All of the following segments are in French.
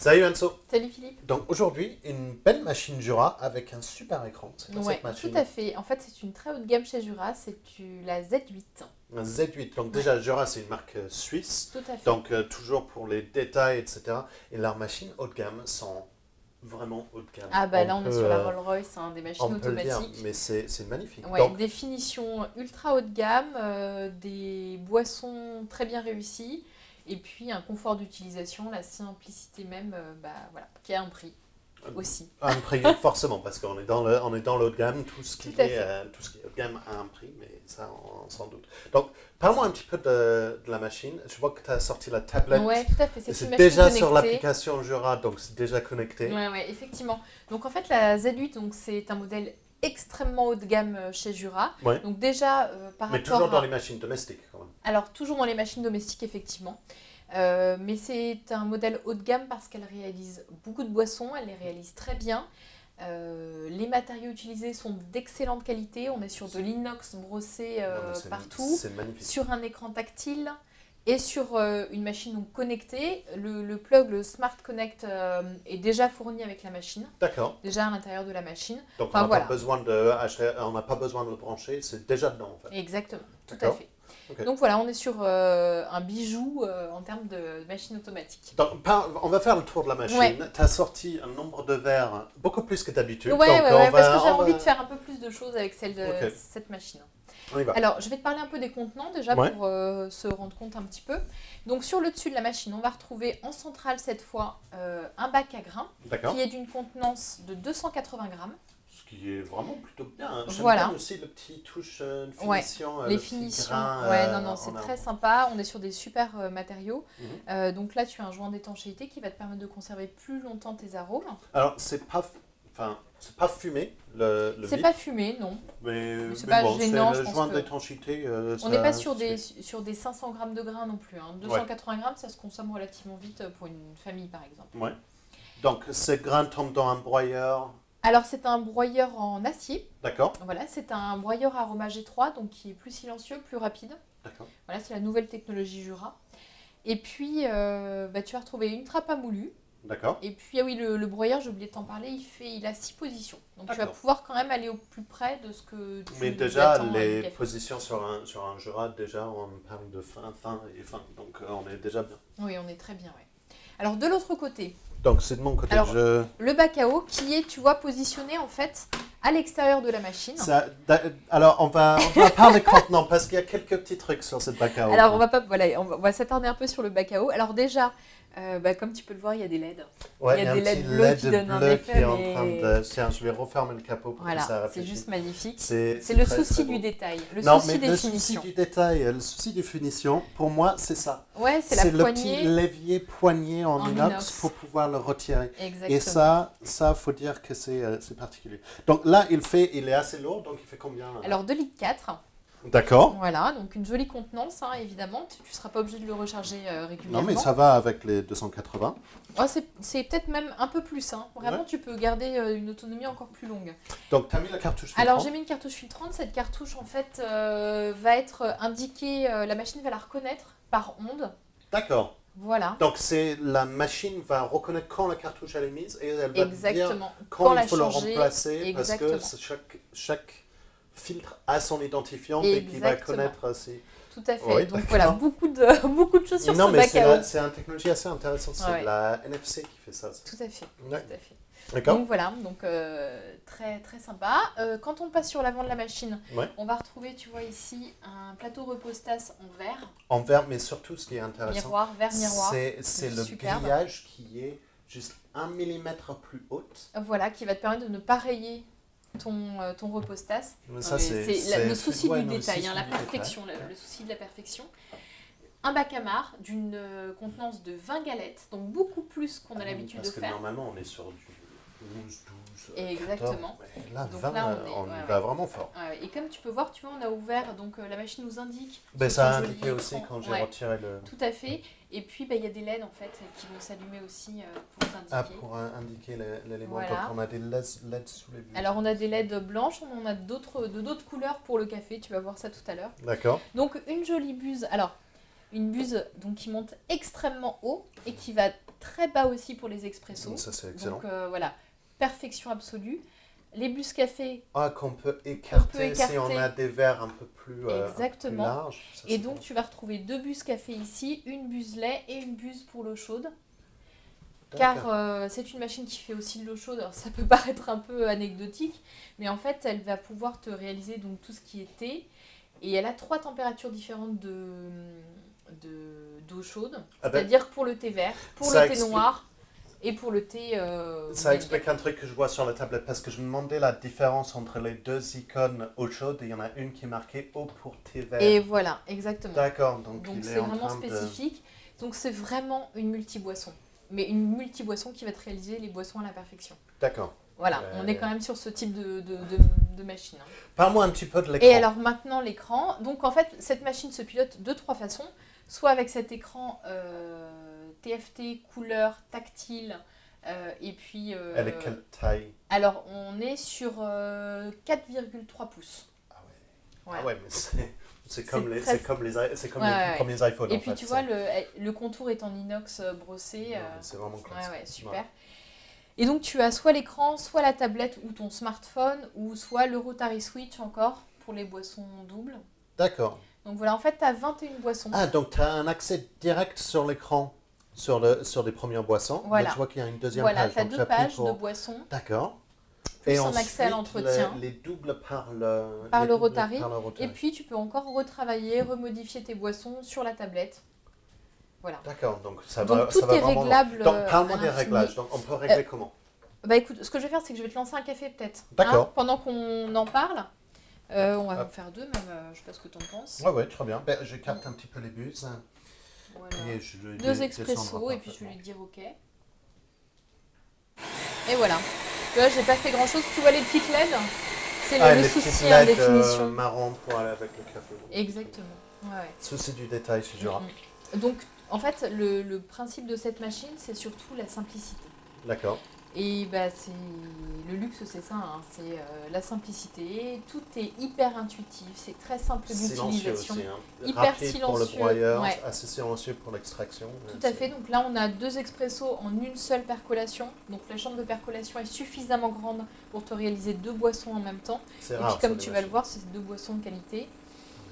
Salut Anso. Salut Philippe. Donc aujourd'hui, une belle machine Jura avec un super écran. C'est quoi Ouais, cette machine? tout à fait. En fait, c'est une très haute gamme chez Jura, la Z8. Un Z8. Donc Ouais, déjà, Jura, c'est une marque suisse. tout à fait. Donc toujours pour les détails, etc. Et leurs machines haut de gamme sont vraiment haut de gamme. Ah bah là, on est sur la Rolls-Royce, des On machines peut le dire, automatiques. mais c'est magnifique. Ouais, Donc, des finitions ultra haut de gamme, des boissons très bien réussies, et puis un confort d'utilisation, la simplicité même, voilà, qui a un prix aussi. un prix forcément, parce qu'on est dans le haut de gamme. Tout ce qui Tout à est, fait. tout ce qui est haut de gamme a un prix, mais ça, on s'en doute. Donc, parle-moi un petit peu de la machine. Je vois que tu as sorti la tablette. Ouais, tout à fait. Et C'est une c'est machine déjà sur connectée. l'application Jura, donc c'est déjà connecté. Ouais, effectivement. Donc en fait, la Z8, donc, c'est un modèle extrêmement haut de gamme chez Jura. Ouais. Donc déjà, par Mais toujours rapport dans à... les machines domestiques, quand même. Alors, toujours dans les machines domestiques, effectivement. Mais c'est un modèle haut de gamme parce qu'elle réalise beaucoup de boissons, elle les réalise très bien. Les matériaux utilisés sont d'excellente qualité. On est sur de l'inox brossé Non, mais partout, c'est magnifique. sur un écran tactile et sur une machine donc, connectée. Le plug, le Smart Connect, est déjà fourni avec la machine, D'accord. déjà à l'intérieur de la machine. Donc Enfin, on n'a voilà. pas besoin on n'a pas besoin de le brancher, c'est déjà dedans en fait. Exactement, tout à D'accord. fait. Ok. Donc voilà, on est sur un bijou en termes de machine automatique. Donc, on va faire le tour de la machine. Ouais. Tu as sorti un nombre de verres beaucoup plus que d'habitude. Ouais, Donc, on parce que j'ai va- envie de faire un peu plus de choses avec Ok. cette machine. On y va. Alors, je vais te parler un peu des contenants déjà Ouais. pour se rendre compte un petit peu. Donc, sur le dessus de la machine, on va retrouver en centrale cette fois un bac à grains D'accord. qui est d'une contenance de 280 grammes. Ce qui est vraiment plutôt bien. Hein. J'aime Voilà. bien aussi le petit touche de Ouais, finition. les le petit finitions, grain, ouais, non, c'est en très arbre. sympa. On est sur des super matériaux. Mhm. Donc là, tu as un joint d'étanchéité qui va te permettre de conserver plus longtemps tes arômes. Alors, c'est pas fumé, le C'est vide, pas fumé, non. C'est pas bon, gênant, c'est je le pense joint que- d'étanchéité. On Ça n'est pas sur suffit. des 500 grammes de grains non plus. 280 grammes, ça se consomme relativement vite pour une famille, par exemple. Ouais. Donc, ces grains tombent dans un broyeur. Alors, c'est un broyeur en acier. D'accord. Voilà, c'est un broyeur aroma G3, donc qui est plus silencieux, plus rapide. D'accord. Voilà, c'est la nouvelle technologie Jura. Et puis, tu vas retrouver une trappe à moulu. D'accord. Et puis, ah oui, le broyeur, j'ai oublié de t'en parler, il a 6 positions. Donc, tu vas D'accord. pouvoir quand même aller au plus près de ce que tu Mais déjà, attends du les café. positions sur un Jura, déjà, on parle de fin et fin. Donc, on est déjà bien. Oui, on est très bien, ouais. Alors, de l'autre côté, Donc, c'est de mon côté. Alors, le bac à eau qui est, tu vois, positionné en fait à l'extérieur de la machine. Alors, on va parler maintenant parce qu'il y a quelques petits trucs sur cette bac à eau. Alors, on va s'attarder un peu sur le bac à eau. Alors déjà, comme tu peux le voir, il y a des LED. Ouais, il y a un des petit LED bleus qui donnent un bleu effet, qui est en mais- train de... Tiens, je vais refermer le capot pour que ça Voilà, c'est réfléchisse. juste magnifique. C'est C'est le très, souci très du beau. détail, le Non, souci mais des le finitions. souci du détail, le souci des finitions, pour moi, c'est ça. Ouais, c'est C'est la le petit poignée. levier poignet en En inox inox. pour pouvoir le retirer. Exactement. Et ça, faut dire que c'est particulier. Donc là, il est assez lourd, donc il fait combien là? Alors 2,4 litres. D'accord. Voilà, donc une jolie contenance, évidemment. Tu ne seras pas obligé de le recharger régulièrement. Non, mais ça va avec les 280. Oh, c'est peut-être même un peu plus. Vraiment, Ouais. tu peux garder une autonomie encore plus longue. Donc, tu as mis la cartouche filtrante. Alors j'ai mis une cartouche filtrante. Cette cartouche en fait va être indiquée, la machine va la reconnaître par onde. D'accord. Voilà. Donc, la machine va reconnaître quand la cartouche elle est mise et elle va te dire Exactement. quand la il faut le changer. remplacer Exactement. parce que chaque filtre a son identifiant et qui va Exactement. connaître aussi. Tout à fait. Oui, Donc d'accord. voilà, beaucoup de choses sur Non, ce mais bac à eau. c'est une technologie assez intéressante. C'est Ouais. la NFC qui fait ça. Tout à fait. Ouais. Tout à fait. D'accord. Donc voilà, très très sympa. Quand on passe sur l'avant de la machine, Ouais. on va retrouver, tu vois ici, un plateau repose-tasse en verre, En verre, mais surtout, ce qui est intéressant, verre miroir. c'est le Superbe. grillage qui est juste 1 millimètre plus haute. Voilà, qui va te permettre de ne pas rayer ton repose-tasse. Mais ça, Le souci ouais, du non, le détail, souci la du détail. perfection, le souci de la perfection. Un bac à marre d'une contenance de 20 galettes, donc beaucoup plus qu'on a l'habitude de Parce que faire. normalement, on est sur du 12, 12, Exactement. 14. Mais là, Donc 20, là, on ouais, y va vraiment fort. Ouais, et comme tu peux voir, tu vois, on a ouvert, donc la machine nous indique. Ben, sur ça a son joli indiqué aussi écran. quand j'ai Ouais, retiré le... tout à fait. Et puis, il y a des LED en fait qui vont s'allumer aussi pour Ah, t'indiquer. pour indiquer l'élément. Voilà. Donc, on a des LED sous les vues. Alors, on a des LED blanches, on en a d'autres couleurs pour le café, tu vas voir ça tout à l'heure. D'accord. Donc, une jolie buse. Alors, Une buse donc, qui monte extrêmement haut et qui va très bas aussi pour les expressos. Ça, c'est excellent. Donc voilà, perfection absolue. Les buses café. Qu'on peut écarter si on a des verres un peu plus Exactement. larges. Ça, et donc, tu vas retrouver 2 buses café ici, une buse lait et une buse pour l'eau chaude. Car c'est une machine qui fait aussi de l'eau chaude. Alors, ça peut paraître un peu anecdotique, mais en fait, elle va pouvoir te réaliser donc, tout ce qui est thé. Et elle a 3 températures différentes d'eau chaude. C'est-à-dire pour le thé vert, pour le thé noir et pour le thé... ça explique un truc que je vois sur la tablette, parce que je me demandais la différence entre les 2 icônes eau chaude, et il y en a une qui est marquée eau pour thé vert. Et voilà, exactement. D'accord, donc c'est vraiment spécifique. Donc c'est vraiment une multi-boisson. Mais une multi-boisson qui va te réaliser les boissons à la perfection. D'accord. Voilà, on est quand même sur ce type de machine. Hein. Parle-moi un petit peu de l'écran. Et alors maintenant l'écran. Donc en fait, cette machine se pilote de 3 façons. Soit avec cet écran TFT, couleur, tactile, et puis... Elle est quelle taille? Alors on est sur 4,3 pouces. Ah ouais. Voilà. Ah ouais, mais c'est comme les premiers iPhones. Et puis tu vois, le contour est en inox brossé. C'est vraiment classe. Ouais, super. Ouais. Et donc tu as soit l'écran, soit la tablette ou ton smartphone, ou soit le Rotary Switch encore pour les boissons doubles. D'accord. Donc voilà, en fait tu as 21 boissons. Ah, donc tu as un accès direct sur l'écran sur les premières boissons. Voilà. Là, je vois qu'il y a une deuxième page. Voilà, tu as 2 pages de boissons. D'accord. Et en accès à l'entretien. Les doubles par le Rotary. Et puis tu peux encore retravailler, remodifier tes boissons sur la tablette. Voilà. D'accord, donc ça donc, va, tout ça va est vraiment réglable. Donc parle-moi des réglages. Donc on peut régler comment? Bah écoute, ce que je vais faire, c'est que je vais te lancer un café peut-être. D'accord. Pendant qu'on en parle. On va en faire 2 même, je sais pas ce que tu en penses. Ouais, très bien. Ben, je capte un petit peu les buses. Voilà. Et 2 expressos et puis je vais lui dire OK. Et voilà. Tu vois, j'ai pas fait grand chose. Tu vois les petites LED? C'est le souci en définition. Marron pour aller avec le café. Exactement. Ouais. Souci du détail, je jure. Donc, en fait, le principe de cette machine, c'est surtout la simplicité. D'accord. Et bah, le luxe, c'est ça, hein, c'est la simplicité. Tout est hyper intuitif, c'est très simple d'utilisation. Aussi, hein. Hyper rapide silencieux. Pour le broyeur, assez silencieux pour l'extraction. Tout à fait. Donc là, on a 2 expressos en une seule percolation. Donc la chambre de percolation est suffisamment grande pour te réaliser 2 boissons en même temps. C'est Et rare, puis comme tu vas le voir, c'est 2 boissons de qualité.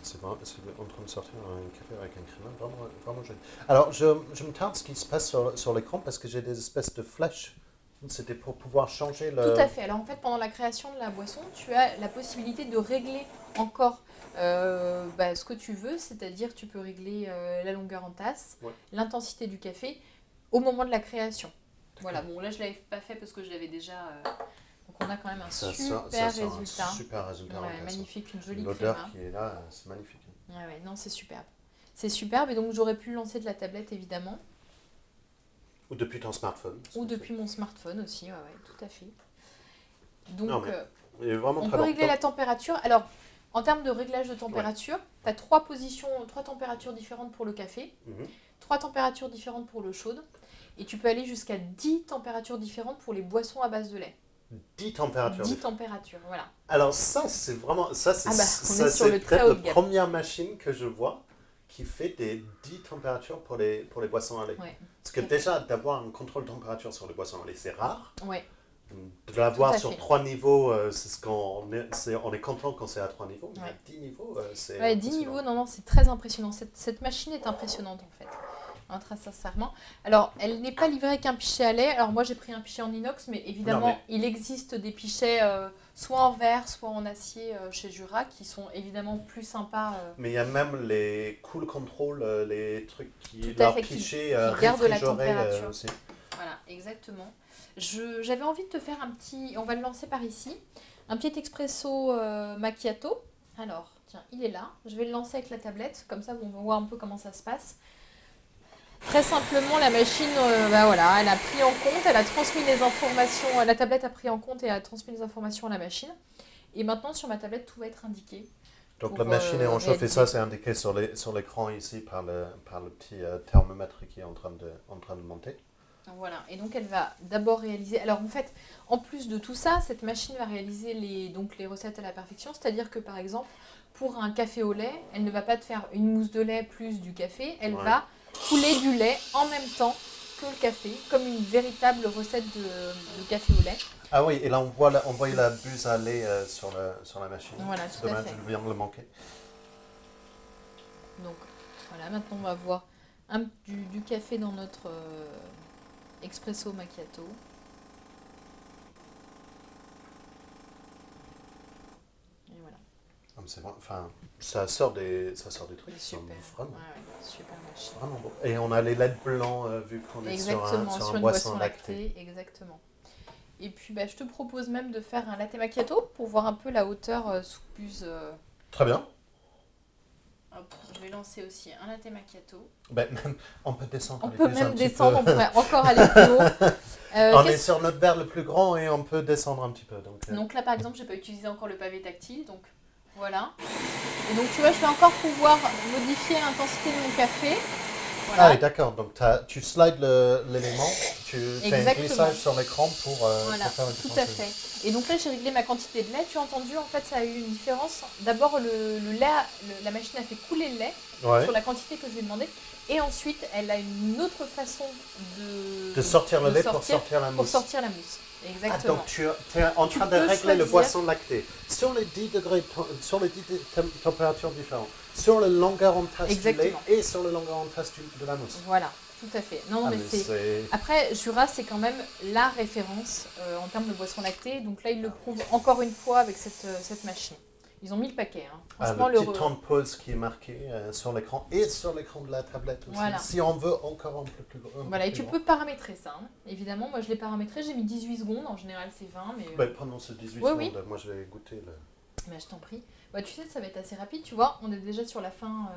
C'est en train de sortir un café avec un crémeux, vraiment, vraiment joli. Alors, je me tarde ce qui se passe sur l'écran, parce que j'ai des espèces de flèches. C'était pour pouvoir changer le... Tout à fait. Alors en fait, pendant la création de la boisson, tu as la possibilité de régler encore ce que tu veux, c'est-à-dire tu peux régler la longueur en tasse, l'intensité du café au moment de la création. Voilà, bon là je ne l'avais pas fait parce que je l'avais déjà... Donc on a quand même un super résultat. Super résultat. Magnifique, une jolie l'odeur créma. Qui est là, c'est magnifique. Ouais, non, c'est superbe. C'est superbe et donc j'aurais pu le lancer de la tablette évidemment. Ou depuis ton smartphone. Ou depuis mon smartphone aussi, ouais, tout à fait. Donc, on peut régler la température. Alors, en termes de réglage de température, tu as 3 températures différentes pour le café, 3 températures différentes pour l'eau chaude, et tu peux aller jusqu'à 10 températures différentes pour les boissons à base de lait. 10 températures. 10 températures, voilà. Alors ça, c'est vraiment... c'est peut-être la première machine que je vois qui fait des 10 températures pour les boissons à lait. Ouais. Parce que déjà, d'avoir un contrôle de température sur les boissons à lait, c'est rare. Ouais. De l'avoir sur 3 niveaux, c'est ce qu'on on est content quand c'est à 3 niveaux. Mais à 10 niveaux, c'est... Ouais, 10 niveaux, non, c'est très impressionnant. Cette machine est impressionnante, en fait. Très sincèrement. Alors, elle n'est pas livrée avec un pichet à lait. Alors, moi, j'ai pris un pichet en inox, mais évidemment, il existe des pichets soit en verre, soit en acier chez Jura, qui sont évidemment plus sympas. Mais il y a même les cool control, les trucs qui qui gardent la température. Aussi. Voilà, exactement. J'avais envie de te faire un petit... On va le lancer par ici. Un petit expresso macchiato. Alors, tiens, il est là. Je vais le lancer avec la tablette. Comme ça, on voit un peu comment ça se passe. Très simplement, la machine, elle a pris en compte, elle a transmis les informations, la tablette a pris en compte et a transmis les informations à la machine. Et maintenant, sur ma tablette, tout va être indiqué. Donc la machine est en chauffe et ça, c'est indiqué sur l'écran ici par le petit thermomètre qui est en train de monter. Voilà, et donc elle va d'abord réaliser. Alors en fait, en plus de tout ça, cette machine va réaliser donc les recettes à la perfection. C'est-à-dire que par exemple, pour un café au lait, elle ne va pas te faire une mousse de lait plus du café, elle va couler du lait en même temps que le café, comme une véritable recette de café au lait. Ah oui, et là on voit la buse à lait sur la machine. Voilà, C'est tout à dommage, fait. je viens de le manquer. Donc voilà, maintenant on va voir du café dans notre expresso macchiato. Et voilà. Enfin, ça sort des trucs qui sont Super. vraiment, Ouais, super machine. vraiment beaux. Et on a les LED blancs vu qu'on est sur Exactement, un sur une boisson boisson lactée. lactée, exactement. Et puis je te propose même de faire un latte macchiato pour voir un peu la hauteur sous buse. Très bien. Hop, je vais lancer aussi un latte macchiato. Ben, on peut descendre On les peut buses un même petit descendre, on peu. pourrait encore aller plus haut. On est sur notre verre le plus grand et on peut descendre un petit peu. Donc là par exemple, je n'ai pas utilisé encore le pavé tactile, donc voilà. Et donc tu vois, je vais encore pouvoir modifier l'intensité de mon café. Voilà. Ah oui, d'accord. Donc tu slides l'élément, tu fais un Exactement. glissage sur l'écran pour Voilà, faire une tout différence. à fait. Et donc là, j'ai réglé ma quantité de lait. Tu as entendu, en fait, ça a eu une différence. D'abord, le lait, la machine a fait couler le lait Ouais. sur la quantité que je lui ai demandé. Et ensuite, elle a une autre façon De sortir le de lait pour sortir la pour mousse. sortir la mousse. Ah, Exactement. donc tu es en train de peux régler le choisir. boisson lacté sur les 10 degrés, sur les 10 températures différentes, sur la longueur en tasse du lait Exactement. et sur la longueur en tasse de la mousse. Voilà, tout à fait. Non, Ah, mais mais c'est... c'est... Après, Jura, c'est quand même la référence en termes de boisson lactée. Donc là, ils le prouvent encore une fois avec cette machine. Ils ont mis le paquet. Hein. Franchement, le petit temps de pause qui est marqué sur l'écran et sur l'écran de la tablette aussi. Voilà. Si on veut encore un peu plus grand. Voilà, et tu peux paramétrer ça. Hein. Évidemment, moi je l'ai paramétré, j'ai mis 18 secondes, en général c'est 20, mais... Ben, pendant ce 18 Oui, secondes, oui. moi je vais goûter le... Bah, je t'en prie. Bah, tu sais, ça va être assez rapide, tu vois, on est déjà sur la fin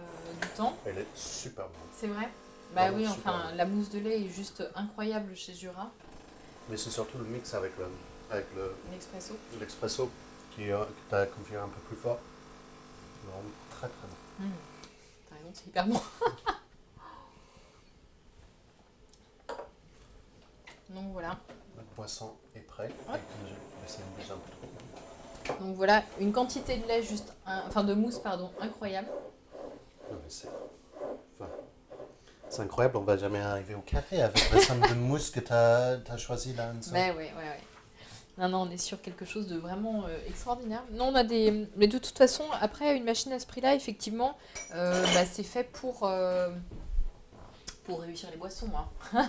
du temps. Elle est super bonne. C'est vrai. Bah Vraiment oui, super enfin, bon. la mousse de lait est juste incroyable chez Jura. Mais c'est surtout le mix avec L'expresso. l'expresso qui t'a configuré un peu plus fort. Vraiment très très bon. T'as raison, c'est hyper bon. Donc voilà. Le poisson est prêt. Ouais. Et comme j'ai laissé une buse un peu trop. Donc voilà, une quantité de lait juste, enfin de mousse, pardon, incroyable. Non, mais c'est incroyable, on va jamais arriver au café avec la somme de mousse que tu as choisi là. Ouais. Non, on est sur quelque chose de vraiment extraordinaire. Non, on a des... Mais de toute façon, après, une machine à ce prix-là, effectivement, c'est fait pour réussir les boissons. Hein. On a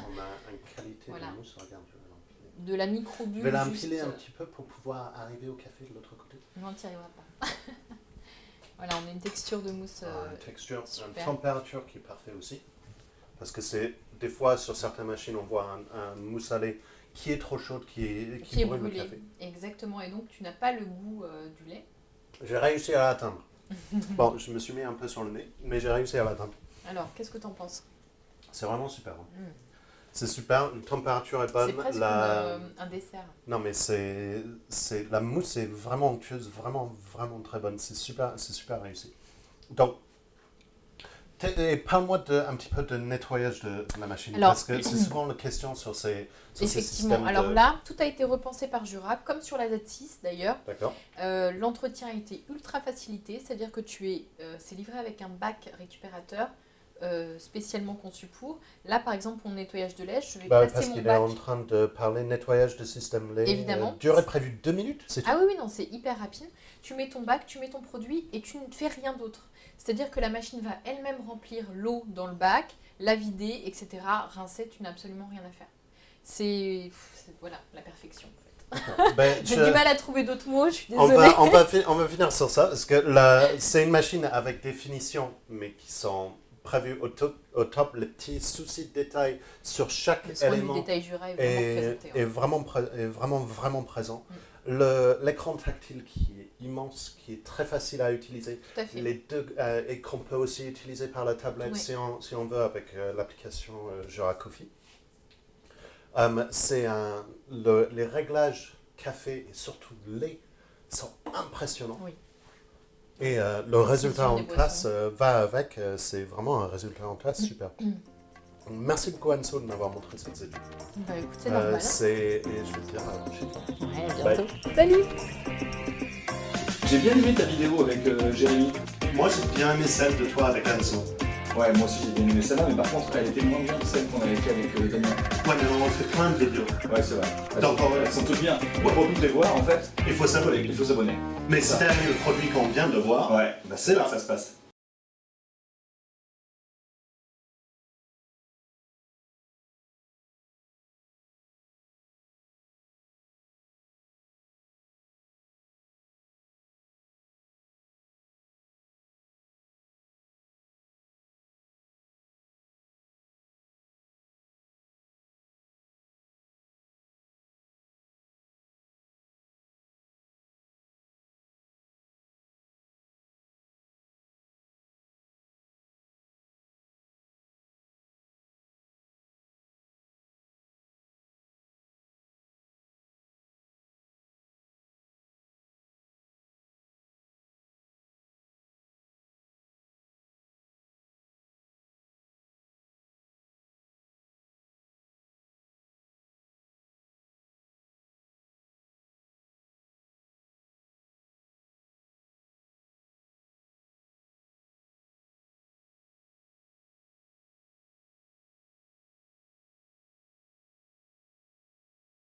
une qualité Voilà. de mousse, regarde, je vais l'empiler. De la microbulle. Je vais l'empiler un petit peu pour pouvoir arriver au café de l'autre côté. Non, tu n'y arriveras pas. Voilà, on a une texture de mousse. Une texture, super. une température qui est parfaite aussi. Parce que c'est des fois sur certaines machines, on voit un mousse à lait qui est trop chaude, qui est brûle brûlé. le café. Exactement, et donc tu n'as pas le goût du lait. J'ai réussi à l'atteindre. Bon, je me suis mis un peu sur le nez, mais j'ai réussi à l'atteindre. Alors, qu'est-ce que tu en penses? C'est vraiment super. Hein. C'est super, la température est bonne. C'est presque un dessert. Non, mais la mousse est vraiment onctueuse, vraiment, vraiment très bonne. C'est super réussi. Donc, parle-moi un petit peu de nettoyage de la machine, Alors, parce que c'est souvent la question sur ces effectivement. systèmes Alors là, tout a été repensé par Jura, comme sur la Z6 d'ailleurs. D'accord. L'entretien a été ultra facilité, c'est-à-dire que c'est livré avec un bac récupérateur spécialement conçu pour. Là, par exemple, pour le nettoyage de lait, je vais Parce placer mon qu'il est bac. en train de parler nettoyage de système lait. Évidemment. Durée prévue 2 minutes, c'est tout. Ah oui, non, c'est hyper rapide. Tu mets ton bac, tu mets ton produit et tu ne fais rien d'autre. C'est-à-dire que la machine va elle-même remplir l'eau dans le bac, la vider, etc. Rincer, tu n'as absolument rien à faire. C'est voilà, la perfection en fait. Ben, J'ai du mal à trouver d'autres mots, je suis désolée. on va finir sur ça, parce que c'est une machine avec des finitions, mais qui sont prévues au top. Les petits soucis de détail sur chaque Le soin élément du détail Jura est vraiment présenté. est vraiment présent. L'écran tactile qui est immense, qui est très facile à utiliser, Tout à fait. les deux, et qu'on peut aussi utiliser par la tablette Oui. si on veut avec l'application Jura Coffee. Les réglages café et surtout lait sont impressionnants. Oui. Et le résultat Précision en des classe boissons. va avec, c'est vraiment un résultat en classe super. Merci beaucoup Anso de m'avoir montré cette étude. Bah écoute, c'est normal. Et je vais te dire à la prochaine fois. Ouais, à bientôt. Salut. J'ai bien aimé ta vidéo avec Jérémy. Moi j'ai bien aimé celle de toi avec Anso. Ouais, moi aussi j'ai bien aimé celle-là, mais par contre, elle était moins bien que celle qu'on avait fait avec Damien. Ouais, mais on fait plein de vidéos. Ouais, c'est vrai. Elles Elles sont toutes bien. Pour toutes les voir, en fait, il faut s'abonner. il faut s'abonner. Mais si t'as aimé le produit qu'on vient de voir, Ouais, bah c'est là que ça se passe.